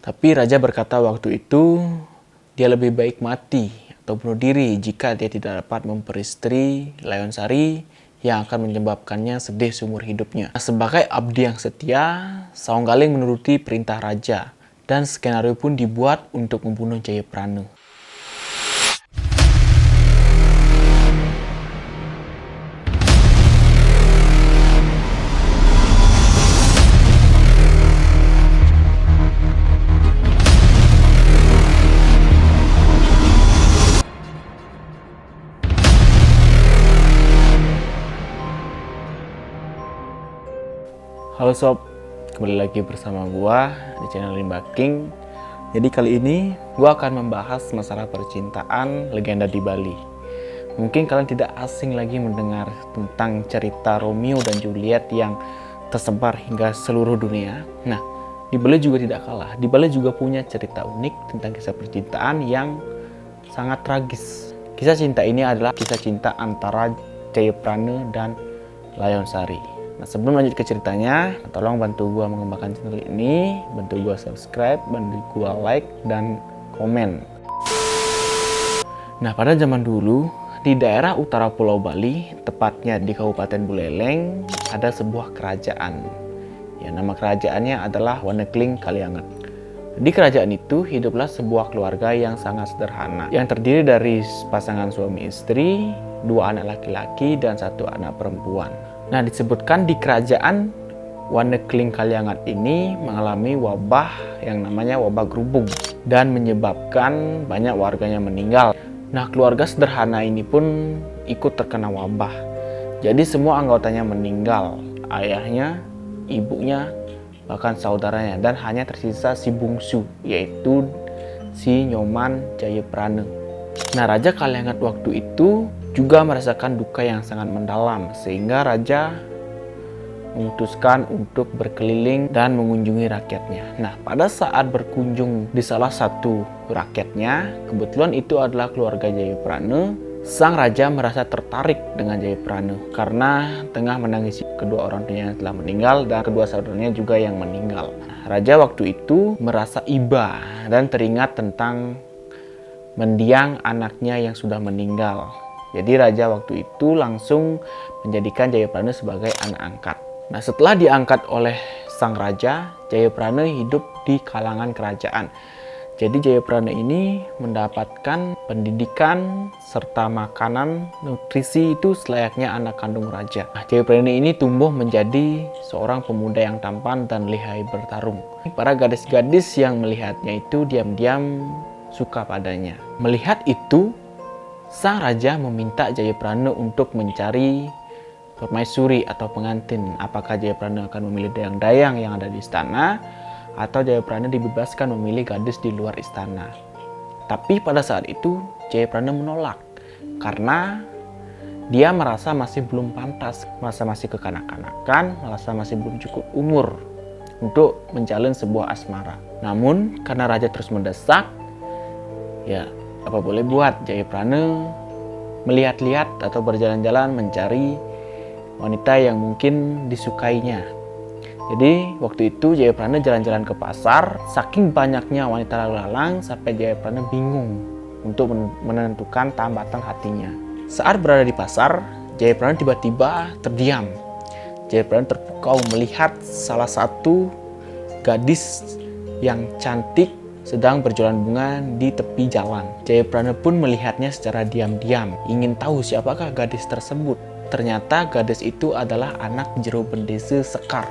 Tapi raja berkata waktu itu dia lebih baik mati atau bunuh diri jika dia tidak dapat memperistri Layonsari yang akan menyebabkannya sedih seumur hidupnya. Sebagai abdi yang setia, Saunggaling menuruti perintah raja dan skenario pun dibuat untuk membunuh Jayaprana. Halo sob, kembali lagi bersama gua di channel Limba King. Jadi kali ini gua akan membahas masalah percintaan legenda di Bali. Mungkin kalian tidak asing lagi mendengar tentang cerita Romeo dan Juliet yang tersebar hingga seluruh dunia. Nah, di Bali juga tidak kalah. Di Bali juga punya cerita unik tentang kisah percintaan yang sangat tragis. Kisah cinta ini adalah kisah cinta antara Jayaprana dan Layonsari. Nah, sebelum lanjut ke ceritanya, tolong bantu gua mengembangkan channel ini, bantu gua subscribe, bantu gua like dan komen. Nah, pada zaman dulu di daerah utara Pulau Bali, tepatnya di Kabupaten Buleleng, ada sebuah kerajaan. Ya, nama kerajaannya adalah Wanekling Kaliangat. Di kerajaan itu hiduplah sebuah keluarga yang sangat sederhana, yang terdiri dari pasangan suami istri, 2 anak laki-laki dan 1 anak perempuan. Nah, disebutkan di kerajaan Wanekling Kaliangat ini mengalami wabah yang namanya wabah gerubung dan menyebabkan banyak warganya meninggal. Nah, keluarga sederhana ini pun ikut terkena wabah. Jadi semua anggotanya meninggal, ayahnya, ibunya, bahkan saudaranya, dan hanya tersisa si bungsu, yaitu si Nyoman Jayaprana. Nah, Raja Kaliangat waktu itu juga merasakan duka yang sangat mendalam, sehingga raja memutuskan untuk berkeliling dan mengunjungi rakyatnya. Nah, pada saat berkunjung di salah satu rakyatnya, kebetulan itu adalah keluarga Jayaprana, sang raja merasa tertarik dengan Jayaprana karena tengah menangisi kedua orang tuanya yang telah meninggal dan kedua saudaranya juga yang meninggal. Nah, raja waktu itu merasa iba dan teringat tentang mendiang anaknya yang sudah meninggal. Jadi raja waktu itu langsung menjadikan Jayaprana sebagai anak angkat. Nah, setelah diangkat oleh sang raja, Jayaprana hidup di kalangan kerajaan. Jadi Jayaprana ini mendapatkan pendidikan serta makanan, nutrisi itu selayaknya anak kandung raja. Nah, Jayaprana ini tumbuh menjadi seorang pemuda yang tampan dan lihai bertarung. Para gadis-gadis yang melihatnya itu diam-diam suka padanya. Melihat itu, sang raja meminta Jayaprana untuk mencari permaisuri atau pengantin. Apakah Jayaprana akan memilih dayang-dayang yang ada di istana, atau Jayaprana dibebaskan memilih gadis di luar istana. Tapi pada saat itu Jayaprana menolak karena dia merasa masih belum pantas, merasa masih kekanak-kanakan, merasa masih belum cukup umur untuk menjalin sebuah asmara. Namun karena raja terus mendesak, ya apa boleh buat, Jayaprana melihat-lihat atau berjalan-jalan mencari wanita yang mungkin disukainya. Jadi waktu itu Jayaprana jalan-jalan ke pasar, saking banyaknya wanita lalu lalang sampai Jayaprana bingung untuk menentukan tambatan hatinya. Saat berada di pasar, Jayaprana tiba-tiba terdiam. Jayaprana terpukau melihat salah satu gadis yang cantik sedang berjualan bunga di tepi jalan. Jayaprana pun melihatnya secara diam-diam, ingin tahu siapakah gadis tersebut. Ternyata gadis itu adalah anak Jero Bendese Sekar.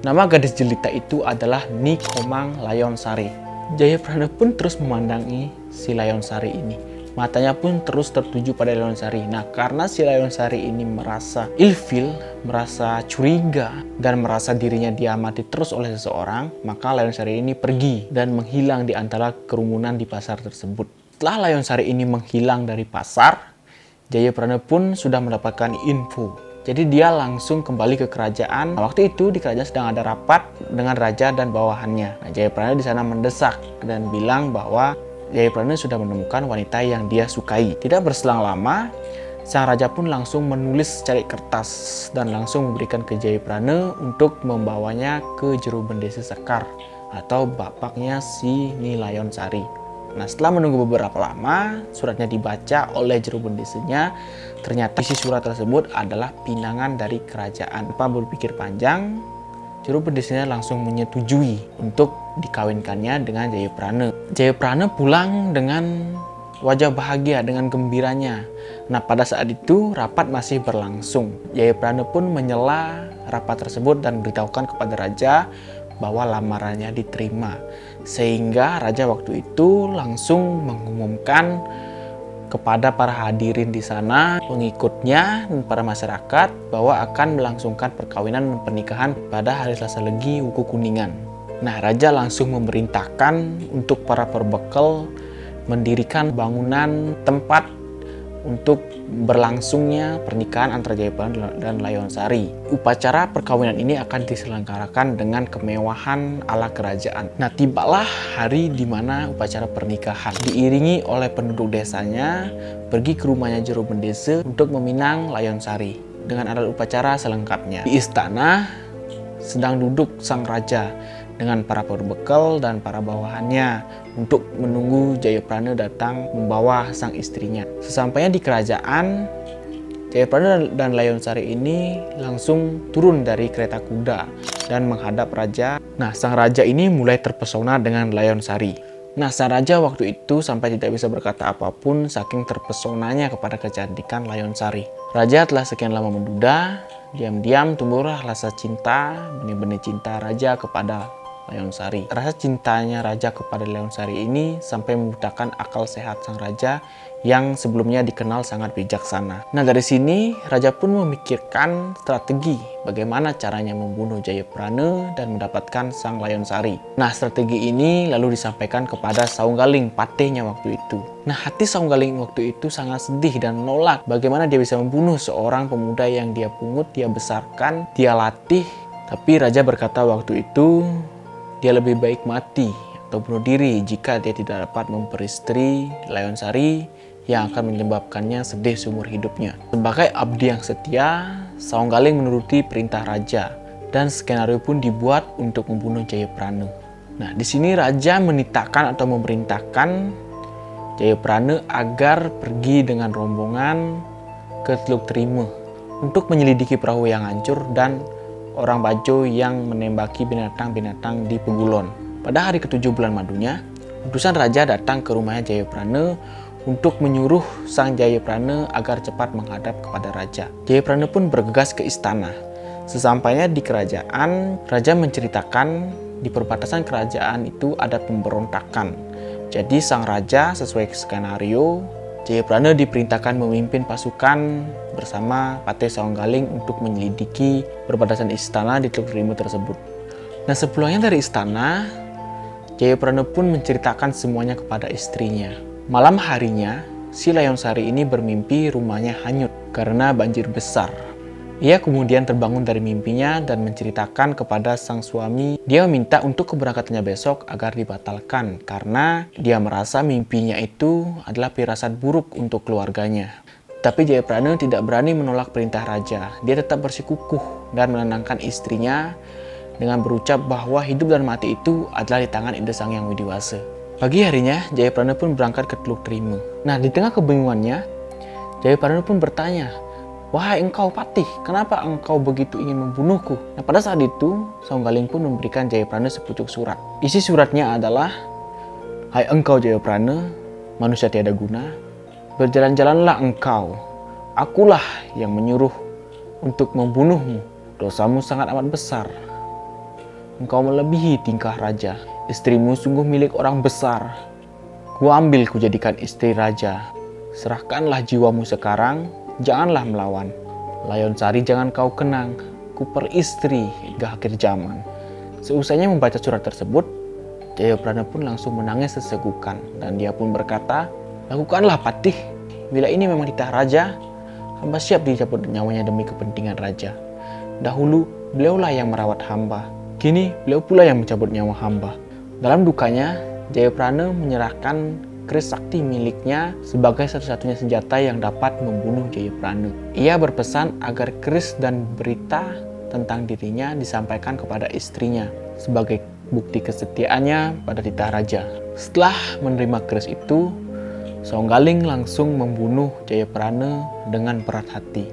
Nama gadis jelita itu adalah Ni Komang Layonsari. Jayaprana pun terus memandangi si Layonsari ini. Matanya pun terus tertuju pada Layonsari. Nah, karena si Layonsari ini merasa ilfil, merasa curiga, dan merasa dirinya diamati terus oleh seseorang, maka Layonsari ini pergi dan menghilang di antara kerumunan di pasar tersebut. Setelah Layonsari ini menghilang dari pasar, Jayaprana pun sudah mendapatkan info. Jadi dia langsung kembali ke kerajaan. Nah, waktu itu di kerajaan sedang ada rapat dengan raja dan bawahannya. Nah, Jayaprana di sana mendesak dan bilang bahwa Jayaprana sudah menemukan wanita yang dia sukai. Tidak berselang lama, sang raja pun langsung menulis secari kertas dan langsung memberikan ke Jayaprana untuk membawanya ke Jero Bendese Sekar atau bapaknya si Nilayon Sari. Nah, setelah menunggu beberapa lama, suratnya dibaca oleh juru bendesanya. Ternyata isi surat tersebut adalah pinangan dari kerajaan. Tanpa berpikir panjang, juru bendesanya langsung menyetujui untuk dikawinkannya dengan Jayaprana. Jayaprana pulang dengan wajah bahagia, dengan gembiranya. Nah, pada saat itu rapat masih berlangsung. Jayaprana pun menyela rapat tersebut dan beritahukan kepada raja bahwa lamarannya diterima. Sehingga raja waktu itu langsung mengumumkan kepada para hadirin di sana, pengikutnya dan para masyarakat bahwa akan melangsungkan perkawinan dan pernikahan pada hari Selasa Legi Wuku Kuningan. Nah, raja langsung memerintahkan untuk para perbekal mendirikan bangunan tempat untuk berlangsungnya pernikahan antara Jayaprana dan Layon Sari. Upacara perkawinan ini akan diselenggarakan dengan kemewahan ala kerajaan. Nah, tibalah hari di mana upacara pernikahan diiringi oleh penduduk desanya pergi ke rumahnya juru bendesa untuk meminang Layon Sari dengan adat upacara selengkapnya. Di istana sedang duduk sang raja dengan para perbekal dan para bawahannya untuk menunggu Jayaprana datang membawa sang istrinya. Sesampainya di kerajaan, Jayaprana dan Layon Sari ini langsung turun dari kereta kuda dan menghadap raja. Nah, sang raja ini mulai terpesona dengan Layon Sari. Nah, sang raja waktu itu sampai tidak bisa berkata apapun saking terpesonanya kepada kecantikan Layon Sari. Raja telah sekian lama menduda, diam-diam tumbuhlah rasa cinta, benih-benih cinta raja kepada Layon Sari. Rasa cintanya raja kepada Layon Sari ini sampai membutakan akal sehat sang raja yang sebelumnya dikenal sangat bijaksana. Nah, dari sini raja pun memikirkan strategi bagaimana caranya membunuh Jayaprana dan mendapatkan sang Layon Sari. Nah, strategi ini lalu disampaikan kepada Saunggaling, patihnya waktu itu. Nah, hati Saunggaling waktu itu sangat sedih dan menolak bagaimana dia bisa membunuh seorang pemuda yang dia pungut, dia besarkan, dia latih. Tapi raja berkata waktu itu, dia lebih baik mati atau bunuh diri jika dia tidak dapat memperistri Layon Sari yang akan menyebabkannya sedih seumur hidupnya. Sebagai abdi yang setia, Saunggaling menuruti perintah raja dan skenario pun dibuat untuk membunuh Jayaprana. Nah, di sini raja menitahkan atau memerintahkan Jayaprana agar pergi dengan rombongan ke Teluk Terima untuk menyelidiki perahu yang hancur dan orang Bajo yang menembaki binatang-binatang di Pegulon. Pada hari ke-7 bulan madunya, utusan raja datang ke rumahnya Jayaprana untuk menyuruh sang Jayaprana agar cepat menghadap kepada raja. Jayaprana pun bergegas ke istana. Sesampainya di kerajaan, raja menceritakan di perbatasan kerajaan itu ada pemberontakan. Jadi sang raja sesuai skenario, Jayaprana diperintahkan memimpin pasukan bersama Patih Saunggaling untuk menyelidiki perbatasan istana di Teluk Terima tersebut. Nah, sepulangnya dari istana, Jayaprana pun menceritakan semuanya kepada istrinya. Malam harinya, si Layon Sari ini bermimpi rumahnya hanyut karena banjir besar. Ia kemudian terbangun dari mimpinya dan menceritakan kepada sang suami. Dia meminta untuk keberangkatannya besok agar dibatalkan karena dia merasa mimpinya itu adalah firasat buruk untuk keluarganya. Tapi Jayaprana tidak berani menolak perintah raja. Dia tetap bersikukuh dan menenangkan istrinya dengan berucap bahwa hidup dan mati itu adalah di tangan Ida Sang Yang Widiwasa. Pagi harinya, Jayaprana pun berangkat ke Teluk Terima. Nah, di tengah kebingungannya, Jayaprana pun bertanya, "Wahai engkau Patih, kenapa engkau begitu ingin membunuhku?" Nah, pada saat itu, Saunggaling pun memberikan Jayaprana sepucuk surat. Isi suratnya adalah, "Hai engkau Jayaprana, manusia tiada guna, berjalan-jalanlah engkau. Akulah yang menyuruh untuk membunuhmu. Dosamu sangat amat besar. Engkau melebihi tingkah raja. Istrimu sungguh milik orang besar. Kuambil kujadikan istri raja. Serahkanlah jiwamu sekarang, janganlah melawan. Layon Sari jangan kau kenang, ku peristri hingga akhir zaman." Seusainya membaca surat tersebut, Jayaprana pun langsung menangis sesegukan dan dia pun berkata, "Lakukanlah Patih, bila ini memang titah raja, hamba siap dicabut nyawanya demi kepentingan raja. Dahulu beliaulah yang merawat hamba, kini beliau pula yang mencabut nyawa hamba." Dalam dukanya, Jayaprana menyerahkan keris sakti miliknya sebagai satu-satunya senjata yang dapat membunuh Jayaprana. Ia berpesan agar keris dan berita tentang dirinya disampaikan kepada istrinya sebagai bukti kesetiaannya pada titah raja. Setelah menerima keris itu, Songaling langsung membunuh Jayaprana dengan berat hati.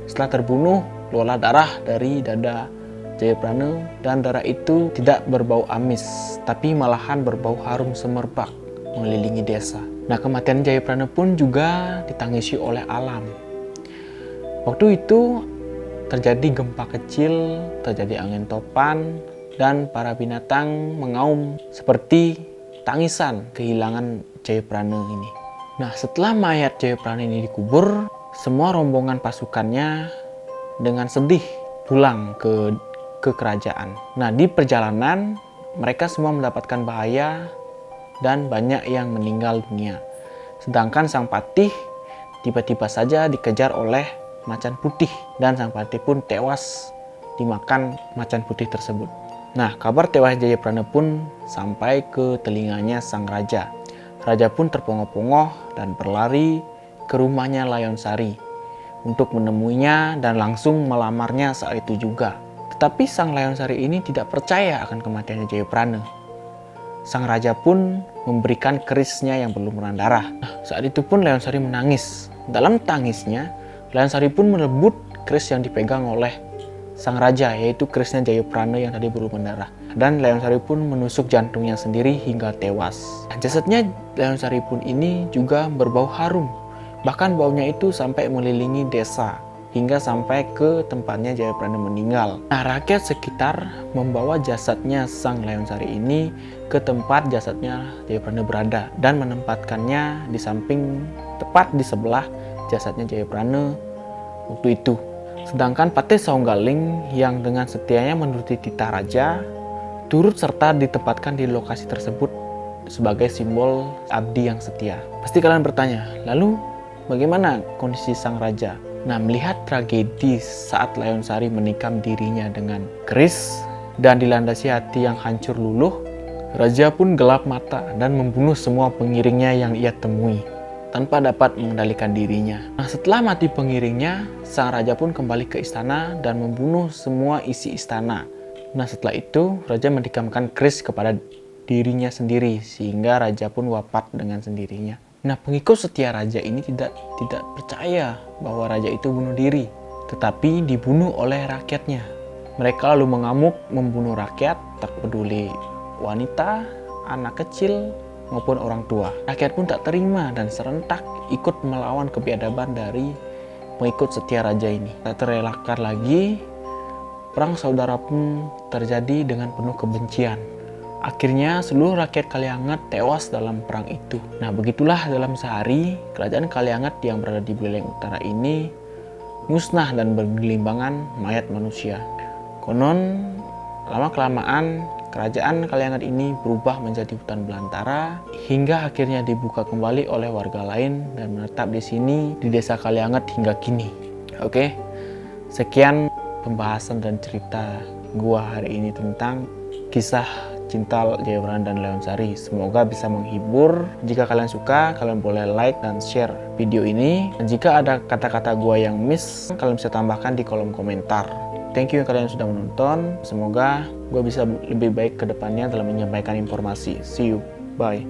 Setelah terbunuh, keluarlah darah dari dada Jayaprana, dan darah itu tidak berbau amis, tapi malahan berbau harum semerbak mengelilingi desa. Nah, kematian Jayaprana pun juga ditangisi oleh alam. Waktu itu terjadi gempa kecil, terjadi angin topan, dan para binatang mengaum seperti tangisan kehilangan Jayaprana ini. Nah, setelah mayat Jayaprana ini dikubur, semua rombongan pasukannya dengan sedih pulang ke kerajaan. Nah, di perjalanan mereka semua mendapatkan bahaya dan banyak yang meninggal dunia. Sedangkan sang patih tiba-tiba saja dikejar oleh macan putih dan sang patih pun tewas dimakan macan putih tersebut. Nah, kabar tewas Jayaprana pun sampai ke telinganya sang raja. Raja pun terpongok-pongok dan berlari ke rumahnya Layonsari untuk menemuinya dan langsung melamarnya saat itu juga. Tetapi sang Layonsari ini tidak percaya akan kematiannya Jayaprana. Sang raja pun memberikan kerisnya yang belum menahan darah. Nah, saat itu pun Layonsari menangis. Dalam tangisnya, Layonsari pun merebut keris yang dipegang oleh sang raja, yaitu kerisnya Jayaprana yang tadi belum mendarah. Dan Layonsari pun menusuk jantungnya sendiri hingga tewas. Jasadnya Layonsari pun ini juga berbau harum. Bahkan baunya itu sampai mengelilingi desa hingga sampai ke tempatnya Jayaprana meninggal. Nah, rakyat sekitar membawa jasadnya sang Layonsari ini ke tempat jasadnya Jayaprana berada dan menempatkannya di samping, tepat di sebelah jasadnya Jayaprana waktu itu. Sedangkan Patih Songaling yang dengan setianya menuruti titah raja turut serta ditempatkan di lokasi tersebut sebagai simbol abdi yang setia. Pasti kalian bertanya, lalu bagaimana kondisi sang raja? Nah, melihat tragedi saat Layonsari menikam dirinya dengan keris dan dilandasi hati yang hancur luluh, raja pun gelap mata dan membunuh semua pengiringnya yang ia temui tanpa dapat mengendalikan dirinya. Nah, setelah mati pengiringnya, sang raja pun kembali ke istana dan membunuh semua isi istana. Nah, setelah itu raja menikamkan keris kepada dirinya sendiri sehingga raja pun wafat dengan sendirinya. Nah, pengikut setia raja ini tidak percaya bahwa raja itu bunuh diri, tetapi dibunuh oleh rakyatnya. Mereka lalu mengamuk membunuh rakyat, tak peduli wanita, anak kecil, maupun orang tua. Rakyat pun tak terima dan serentak ikut melawan kebiadaban dari pengikut setia raja ini. Tak terelakkan lagi, perang saudara pun terjadi dengan penuh kebencian. Akhirnya seluruh rakyat Kaliangat tewas dalam perang itu. Nah, begitulah dalam sehari kerajaan Kaliangat yang berada di Buleleng Utara ini musnah dan bergelimbangan mayat manusia. Konon lama-kelamaan kerajaan Kaliangat ini berubah menjadi hutan belantara hingga akhirnya dibuka kembali oleh warga lain dan menetap di sini di desa Kaliangat hingga kini. Oke, sekian pembahasan dan cerita gua hari ini tentang kisah cinta Jayaprana dan Layonsari. Semoga bisa menghibur. Jika kalian suka, kalian boleh like dan share video ini. Dan jika ada kata-kata gua yang miss, kalian bisa tambahkan di kolom komentar. Thank you yang kalian sudah menonton. Semoga gue bisa lebih baik ke depannya dalam menyampaikan informasi. See you. Bye.